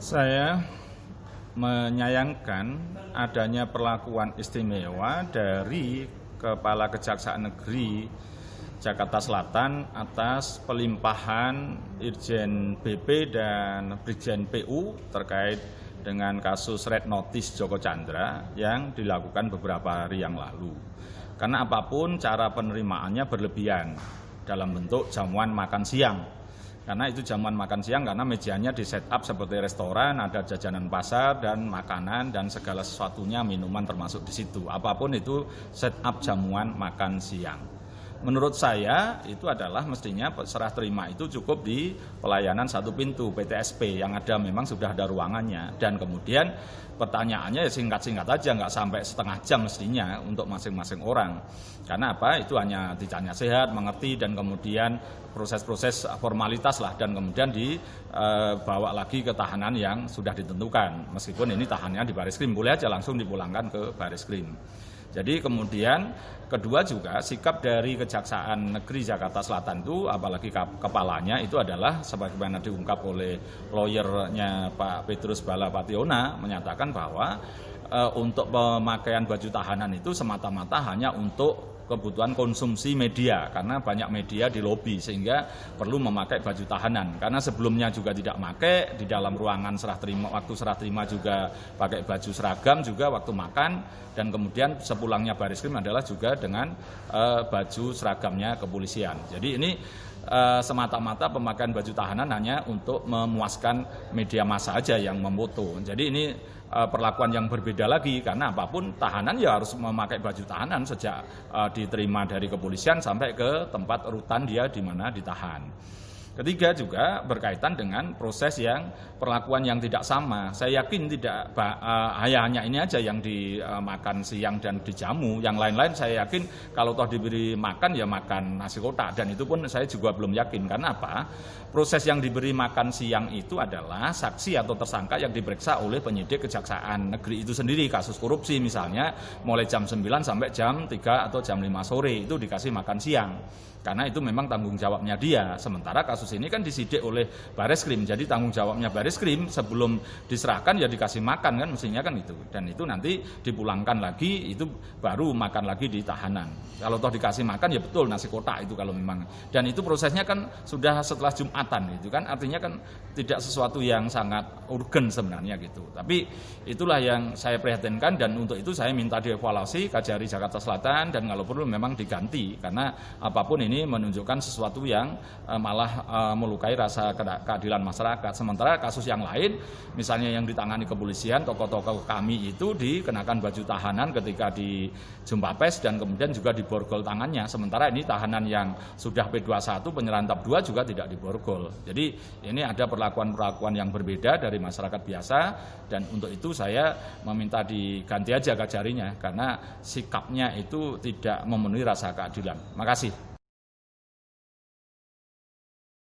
Saya menyayangkan adanya perlakuan istimewa dari Kepala Kejaksaan Negeri Jakarta Selatan atas pelimpahan Irjen BP dan Brigjen PU terkait dengan kasus Red Notice Joko Chandra yang dilakukan beberapa hari yang lalu. Karena apapun cara penerimaannya berlebihan dalam bentuk jamuan makan siang. Karena itu jamuan makan siang karena mejanya di set up seperti restoran, ada jajanan pasar dan makanan dan segala sesuatunya, minuman termasuk di situ. Apapun itu set up jamuan makan siang. Menurut saya itu adalah mestinya serah terima itu cukup di pelayanan satu pintu PTSP yang ada, memang sudah ada ruangannya, dan kemudian pertanyaannya ya singkat-singkat aja, nggak sampai setengah jam mestinya untuk masing-masing orang. Karena apa? Itu hanya ditanya sehat, mengerti, dan kemudian proses-proses formalitas lah, dan kemudian dibawa lagi ke tahanan yang sudah ditentukan. Meskipun ini tahanannya di Bareskrim, boleh aja langsung dipulangkan ke Bareskrim. Jadi kemudian kedua juga sikap dari Kejaksaan Negeri Jakarta Selatan itu, apalagi kepalanya itu adalah sebagaimana diungkap oleh lawyernya Pak Petrus Bala Pationa, menyatakan bahwa untuk pemakaian baju tahanan itu semata-mata hanya untuk kebutuhan konsumsi media, karena banyak media di lobi sehingga perlu memakai baju tahanan. Karena sebelumnya juga tidak pakai, di dalam ruangan serah terima, waktu serah terima juga pakai baju seragam juga waktu makan, dan kemudian sepulangnya Bareskrim adalah juga dengan baju seragamnya kepolisian. Jadi ini semata-mata pemakaian baju tahanan hanya untuk memuaskan media massa aja yang memoto. Jadi ini perlakuan yang berbeda lagi, karena apapun tahanan ya harus memakai baju tahanan sejak diterima dari kepolisian sampai ke tempat rutan dia di mana ditahan. Ketiga juga berkaitan dengan proses yang perlakuan yang tidak sama. Saya yakin tidak hanya ini aja yang dimakan siang dan dijamu. Yang lain-lain saya yakin kalau toh diberi makan ya makan nasi kotak, dan itu pun saya juga belum yakin. Karena apa? Proses yang diberi makan siang itu adalah saksi atau tersangka yang diperiksa oleh penyidik Kejaksaan Negeri itu sendiri. Kasus korupsi misalnya mulai jam 9 sampai jam 3 atau jam 5 sore itu dikasih makan siang. Karena itu memang tanggung jawabnya dia. Sementara kasus ini kan disidik oleh Bareskrim, jadi tanggung jawabnya Bareskrim sebelum diserahkan ya dikasih makan kan, mestinya kan itu. Dan itu nanti dipulangkan lagi, itu baru makan lagi di tahanan. Kalau toh dikasih makan ya betul nasi kotak itu kalau memang. Dan itu prosesnya kan sudah setelah Jumatan itu kan, artinya kan tidak sesuatu yang sangat urgen sebenarnya gitu. Tapi itulah yang saya prihatinkan, dan untuk itu saya minta dievaluasi Kajari Jakarta Selatan, dan kalau perlu memang diganti, karena apapun ini menunjukkan sesuatu yang malah melukai rasa keadilan masyarakat. Sementara kasus yang lain, misalnya yang ditangani kepolisian, tokoh-tokoh kami itu dikenakan baju tahanan ketika di jumpa pers dan kemudian juga diborgol tangannya. Sementara ini tahanan yang sudah P21 penyerahan tahap 2 juga tidak diborgol. Jadi ini ada perlakuan-perlakuan yang berbeda dari masyarakat biasa, dan untuk itu saya meminta diganti aja Kajarinya, karena sikapnya itu tidak memenuhi rasa keadilan. Makasih.